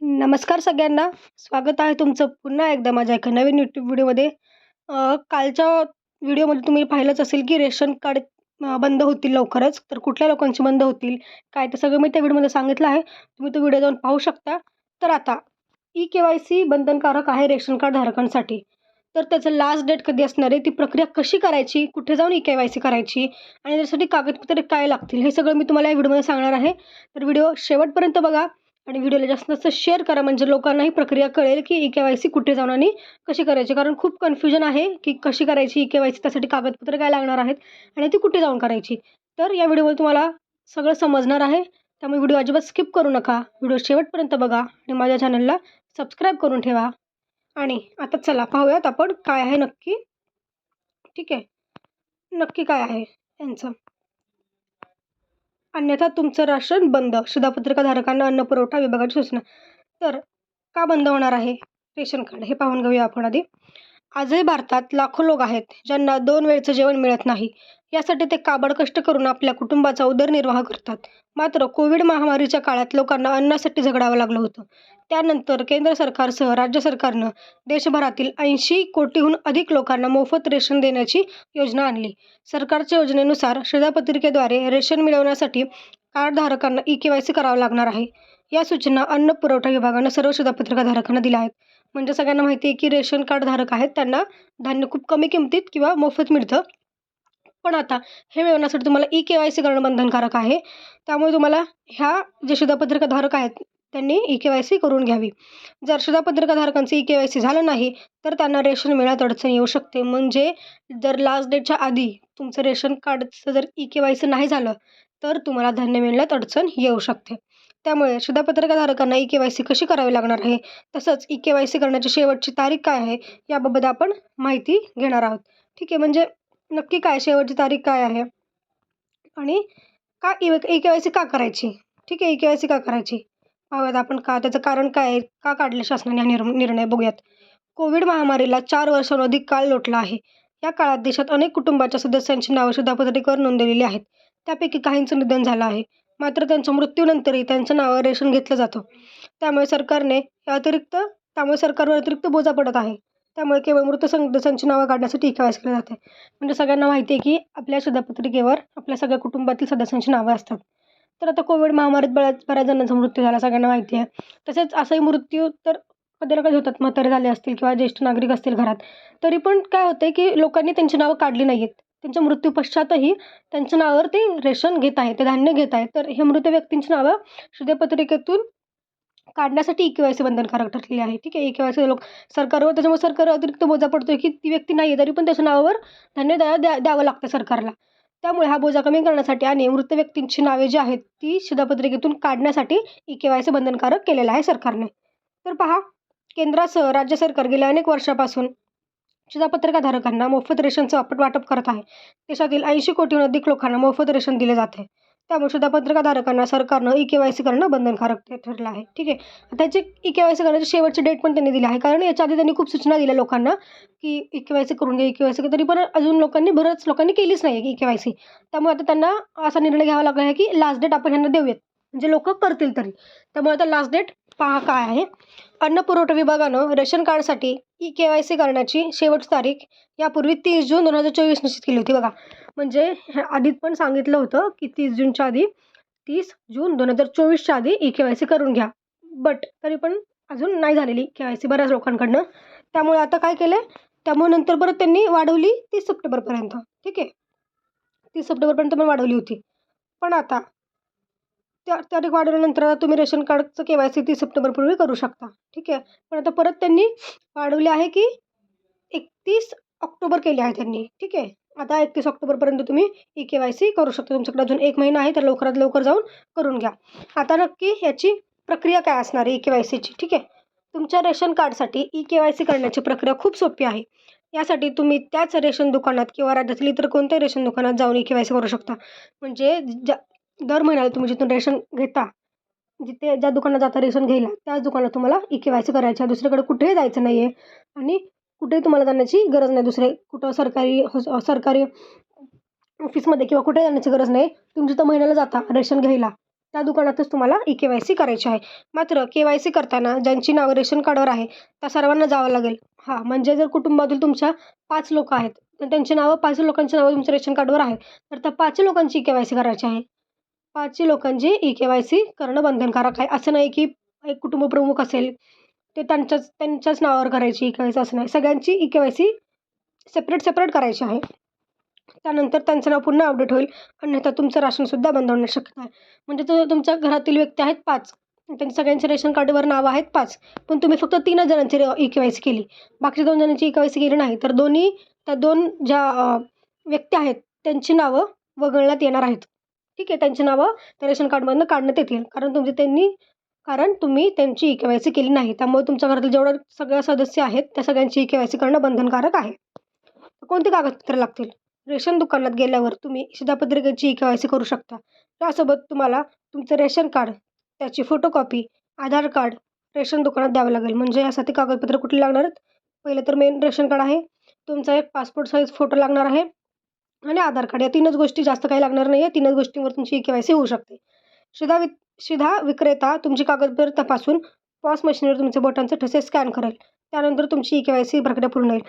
नमस्कार सगळ्यांना. स्वागत आहे तुमचं पुन्हा एकदा माझ्या एका नवीन यूट्यूब व्हिडिओमध्ये. कालच्या व्हिडिओमध्ये तुम्ही पाहिलंच असेल की रेशन कार्ड बंद होतील लवकरच. तर कुठल्या लोकांचे बंद होतील, काय ते सगळं मी त्या व्हिडिओमध्ये सांगितलं आहे. तुम्ही तो व्हिडिओ जाऊन पाहू शकता. तर आता ई-के-वाय-सी बंधनकारक आहे रेशन कार्ड धारकांसाठी. तर त्याचं लास्ट डेट कधी असणार आहे, ती प्रक्रिया कशी करायची, कुठे जाऊन ई-के-वाय-सी करायची आणि त्यासाठी कागदपत्रे काय लागतील, हे सगळं मी तुम्हाला या व्हिडिओमध्ये सांगणार आहे. तर व्हिडिओ शेवटपर्यंत बघा आणि व्हिडिओला जास्तीत जास्त शेअर करा, म्हणजे लोकांना ही प्रक्रिया कळेल की ई-के-वाय-सी कुठे जाऊन आणि कशी करायची. कारण खूप कन्फ्युजन आहे की कशी करायची ई-के-वाय-सी, त्यासाठी कागदपत्र काय लागणार आहेत आणि ती कुठे जाऊन करायची. तर या व्हिडिओमध्ये तुम्हाला सगळं समजणार आहे. त्यामुळे व्हिडिओ अजिबात स्किप करू नका. व्हिडिओ शेवटपर्यंत बघा आणि माझ्या चॅनलला सबस्क्राईब करून ठेवा. आणि आता चला पाहूयात आपण काय आहे नक्की. ठीक आहे, नक्की काय आहे यांचं. अन्यथा तुमचं राशन बंद. शिधापत्रिकाधारकांना अन्न पुरवठा विभागाची सूचना. तर का बंद होणार आहे रेशन कार्ड, हे पाहून घेऊया आपण आधी. आजही भारतात लाखो लोक आहेत ज्यांना 2 वेळचं जेवण मिळत नाही. यासाठी ते काबाड कष्ट करून आपल्या कुटुंबाचा उदरनिर्वाह करतात. मात्र कोविड महामारीच्या काळात लोकांना अन्नासाठी झगडावं लागलं होतं. त्यानंतर केंद्र सरकारसह राज्य सरकारनं देशभरातील 80 कोटीहून अधिक लोकांना मोफत रेशन देण्याची योजना आणली. सरकारच्या योजनेनुसार शिधापत्रिकेद्वारे रेशन मिळवण्यासाठी कार्डधारकांना ई-के-वाय-सी करावं लागणार आहे. या सूचना अन्न पुरवठा विभागानं सर्व शिधापत्रिकाधारकांना दिल्या आहेत. म्हणजे सगळ्यांना माहिती आहे की रेशन कार्ड धारक आहेत त्यांना धान्य खूप कमी किमतीत किंवा मोफत मिळतं. पण आता हे मिळवण्यासाठी तुम्हाला ई-के-वाय-सी करणं बंधनकारक आहे. त्यामुळे तुम्हाला ह्या जे शिधापत्रिकाधारक आहेत त्यांनी ई-के-वाय-सी करून घ्यावी. जर शिधापत्रिकाधारकांचं ई-के-वाय-सी झालं नाही तर त्यांना रेशन मिळण्यात अडचण येऊ शकते. म्हणजे जर लास्ट डेटच्या आधी तुमचं रेशन कार्डचं जर ई-के-वाय-सी नाही झालं तर तुम्हाला धान्य मिळण्यात अडचण येऊ शकते. त्यामुळे शिधापत्रिकाधारकांना ई-के-वाय-सी कशी करावी लागणार आहे, तसंच ई-के-वाय-सी करण्याची शेवटची तारीख काय आहे, याबाबत आपण माहिती घेणार आहोत. ठीक आहे, म्हणजे नक्की काय शेवटची तारीख काय आहे आणि का ई-के-वाय-सी का करायची. ठीक आहे, ई-के-वाय-सी का करायची पाहूयात आपण. का त्याचं कारण काय आहे, का काढले शासनाने हा निर्णय बघूयात. कोविड महामारीला 4 वर्षांहून अधिक काळ लोटला आहे. या काळात देशात अनेक कुटुंबाच्या सदस्यांची नावं शिधापत्रिकेवर नोंदवलेली आहेत. त्यापैकी काहींचं निधन झालं आहे. मात्र त्यांच्या मृत्यूनंतरही त्यांच्या नावावर रेशन घेतलं जातं. त्यामुळे सरकारवर अतिरिक्त बोजा पडत आहे. त्यामुळे केवळ मृत सदस्यांची नावं काढण्यासाठी ई-के-वाय-सी केली जाते. म्हणजे सगळ्यांना माहिती आहे की आपल्या शिधापत्रिकेवर आपल्या सगळ्या कुटुंबातील सदस्यांची नावं असतात. तर आता कोविड महामारीत बऱ्याच जणांचा मृत्यू झाला, सगळ्यांना माहिती आहे. तसेच असाही मृत्यू तर कधी ना कधी होतात. म्हातारे झाले असतील किंवा ज्येष्ठ नागरिक असतील घरात, तरी पण काय होतं की लोकांनी त्यांची नावं काढली नाही आहेत. त्यांच्या मृत्यू पश्चातही त्यांच्या नावावर ते रेशन घेत आहेत, ते धान्य घेत आहेत. तर हे मृत व्यक्तींची नावं शिधापत्रिकेतून काढण्यासाठी ई-के-वाय-सी बंधनकारक ठरलेली आहे. ठीक आहे, ई-के-वाय-सी सरकारवर, त्याच्यामुळे सरकारवर अतिरिक्त बोजा पडतोय की ती व्यक्ती नाही आहे तरी पण त्याच्या नावावर धान्य द्यावं लागतं सरकारला. त्यामुळे हा बोजा कमी करण्यासाठी आणि मृत व्यक्तींची नावे जी आहेत ती शिधापत्रिकेतून काढण्यासाठी ई-के-वाय-सी बंधनकारक केलेलं आहे सरकारने. तर पहा, केंद्रासह राज्य सरकार गेल्या अनेक वर्षापासून शिधापत्रिकाधारकांना मोफत रेशनचं वाटप करत आहे. देशातील 80 कोटीहून अधिक लोकांना मोफत रेशन दिले जाते. त्यामुळे शिधापत्रिकाधारकांना सरकारनं ई-के-वाय-सी करणं बंधनकारक ठरलं आहे. ठीक आहे, त्याची ई-के-वाय-सी करण्याची शेवटची डेट पण त्यांनी दिली आहे. कारण याच्या आधी त्यांनी खूप सूचना दिल्या लोकांना की ई-के-वाय-सी करून घ्या, ई-के-वाय-सी, तरी पण अजून बऱ्याच लोकांनी केलीच नाही आहे ई-के-वाय-सी. त्यामुळे आता त्यांना असा निर्णय घ्यावा लागला आहे की लास्ट डेट आपण ह्यांना देऊयात, म्हणजे लोक करतील तरी. त्यामुळे आता लास्ट डेट पहा काय आहे. अन्न पुरवठा विभागानं रेशन कार्डसाठी ई-के-वाय-सी करण्याची शेवटची तारीख यापूर्वी 30 जून 2024 निश्चित केली होती बघा. म्हणजे आधीच पण सांगितलं होतं की 30 जून 2024च्या आधी ई-के-वाय-सी करून घ्या. बट तरी पण अजून नाही झालेली के-वाय-सी बऱ्याच लोकांकडनं. त्यामुळे आता काय केलं आहे, त्यामुळे नंतर परत त्यांनी वाढवली 30 सप्टेंबरपर्यंत. ठीक आहे, 30 सप्टेंबरपर्यंत पण वाढवली होती. पण आता त्या तारीख वाढवल्यानंतर आता तुम्ही रेशन कार्डचं के-वाय-सी 30 सप्टेंबरपूर्वी करू शकता. ठीक आहे, पण आता परत त्यांनी वाढवली आहे की 31 ऑक्टोबर केली आहे त्यांनी. ठीक आहे, आता 31 ऑक्टोबरपर्यंत तुम्ही ई-के-वाय-सी करू शकता. तुमच्याकडे अजून 1 महिना आहे, तर लवकरात लवकर जाऊन करून घ्या. आता नक्की याची प्रक्रिया काय असणार आहे ई-के-वाय-सीची. ठीक आहे, तुमच्या रेशन कार्डसाठी ई-के-वाय-सी करण्याची प्रक्रिया खूप सोपी आहे. यासाठी तुम्ही त्याच रेशन दुकानात किंवा राज्यातील इतर कोणत्याही रेशन दुकानात जाऊन ई-के-वाय-सी करू शकता. म्हणजे दर महिन्याला तुम्ही जिथून रेशन घेता, ज्या दुकानात जाता रेशन घ्यायला, त्याच दुकानात तुम्हाला ई-के-वाय-सी करायची आहे. दुसरीकडे कुठेही जायचं नाही आहे आणि कुठेही तुम्हाला जाण्याची गरज नाही. दुसरे कुठं सरकारी ऑफिसमध्ये किंवा कुठेही जाण्याची गरज नाही. तुम्ही जिथं महिन्याला जाता रेशन घ्यायला त्या दुकानातच तुम्हाला KYC करायची आहे. मात्र KYC करताना ज्यांची नावं रेशन कार्डवर आहे त्या सर्वांना जावं लागेल. म्हणजे जर कुटुंबातील तुमच्या 5 लोकं आहेत, तर त्यांची नावं 5 लोकांची नावं तुमच्या रेशन कार्डवर आहे, तर त्या 5 लोकांची KYC करायची आहे. 5 लोकांची KYC करणं बंधनकारक आहे. असं नाही की एक कुटुंब प्रमुख असेल, ते त्यांच्याच नावावर करायची KYC असं नाही. सगळ्यांची KYC सेपरेट करायची आहे. त्यानंतर त्यांचं नाव पुन्हा अपडेट होईल, अन्यथा तुमचं राशनसुद्धा बंद होण्याची शक्यता आहे. म्हणजे तुमच्या घरातील व्यक्ती आहेत 5, त्यांची सगळ्यांची रेशन कार्डवर नावं आहेत 5, पण तुम्ही फक्त 3च जणांची KYC केली. बाकीच्या 2 जणांची KYC केली नाही, तर त्या 2 ज्या व्यक्ती आहेत त्यांची नावं वगळण्यात येणार आहेत. ठीक आहे, त्यांची नावं त्या रेशन कार्डमधनं काढण्यात येतील, कारण तुम्ही त्यांची KYC केली नाही. त्यामुळे तुमच्या घरातील जेवढे सगळे सदस्य आहेत त्या सगळ्यांची KYC करणं बंधनकारक आहे. कोणती कागदपत्रे लागतील? रेशन दुकानात गेल्यावर तुम्ही शिधापत्रिकेची KYC करू शकता. त्यासोबत तुम्हाला तुमचं रेशन कार्ड, त्याची फोटोकॉपी, आधार कार्ड रेशन दुकानात द्यावं लागेल. म्हणजे यासाठी कागदपत्र कुठली लागणार आहेत? पहिलं तर मेन रेशन कार्ड आहे, तुमचा एक पासपोर्ट साईज फोटो लागणार आहे आणि आधार कार्ड. या 3च गोष्टी, जास्त काही लागणार नाही आहे. 3च गोष्टींवर तुमची KYC होऊ शकते. शिधा विक्रेता तुमची कागदपत्र तपासून पॉस मशीनवर तुमच्या बोटांचे ठसे स्कॅन करेल. त्यानंतर तुमची KYC प्रक्रिया पूर्ण होईल.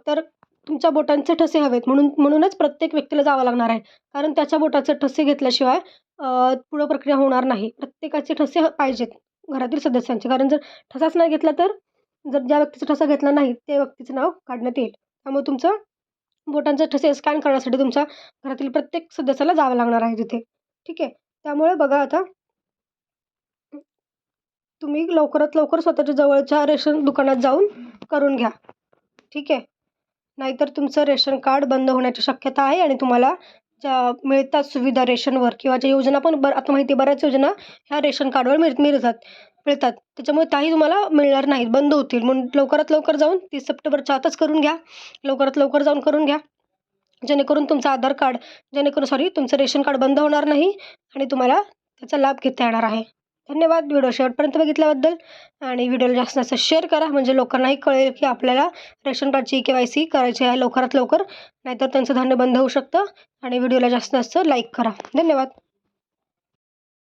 तर तुमच्या बोटांचे ठसे हवेत म्हणूनच प्रत्येक व्यक्तीला जावं लागणार आहे. कारण त्याच्या बोटाचे ठसे घेतल्याशिवाय पुढं प्रक्रिया होणार नाही. प्रत्येकाचे ठसे पाहिजेत घरातील सदस्यांचे. कारण जर ठसाच नाही घेतला, तर ज्या व्यक्तीचा ठसा घेतला नाही त्या व्यक्तीचं नाव काढण्यात येईल. त्यामुळे तुमचं बोटांचे ठसे स्कॅन करण्यासाठी तुमच्या घरातील प्रत्येक सदस्याला जावं लागणार आहे तिथे. ठीक आहे. त्यामुळे बघा, आता तुम्ही लवकरात लवकर स्वतःच्या जवळच्या रेशन दुकानात जाऊन करून घ्या. ठीक आहे. नाहीतर तुमचं रेशन कार्ड बंद होण्याची शक्यता आहे आणि तुम्हाला ज्या मिळतात सुविधा रेशनवर किंवा ज्या योजना पण आता माहिती आहे, बऱ्याच योजना ह्या रेशन कार्डवर मिळतात. त्याच्यामुळे त्याही तुम्हाला मिळणार नाहीत, बंद होतील. म्हणून लवकरात लवकर जाऊन 30 सप्टेंबरच्या आतच करून घ्या. लवकरात लवकर जाऊन करून घ्या, जेणेकरून तुमचं रेशन कार्ड बंद होणार नाही आणि तुम्हाला त्याचा लाभ घेता येणार आहे. धन्यवाद व्हिडिओ शेवटपर्यंत बघितल्याबद्दल. आणि व्हिडिओला जास्तीत जास्त शेअर करा, म्हणजे लोकांनाही कळेल की आपल्याला रेशन कार्डची KYC करायची आहे लवकरात लवकर, नाहीतर त्यांचं धान्य बंद होऊ शकतं. आणि व्हिडिओला जास्तीत जास्त लाईक करा. धन्यवाद.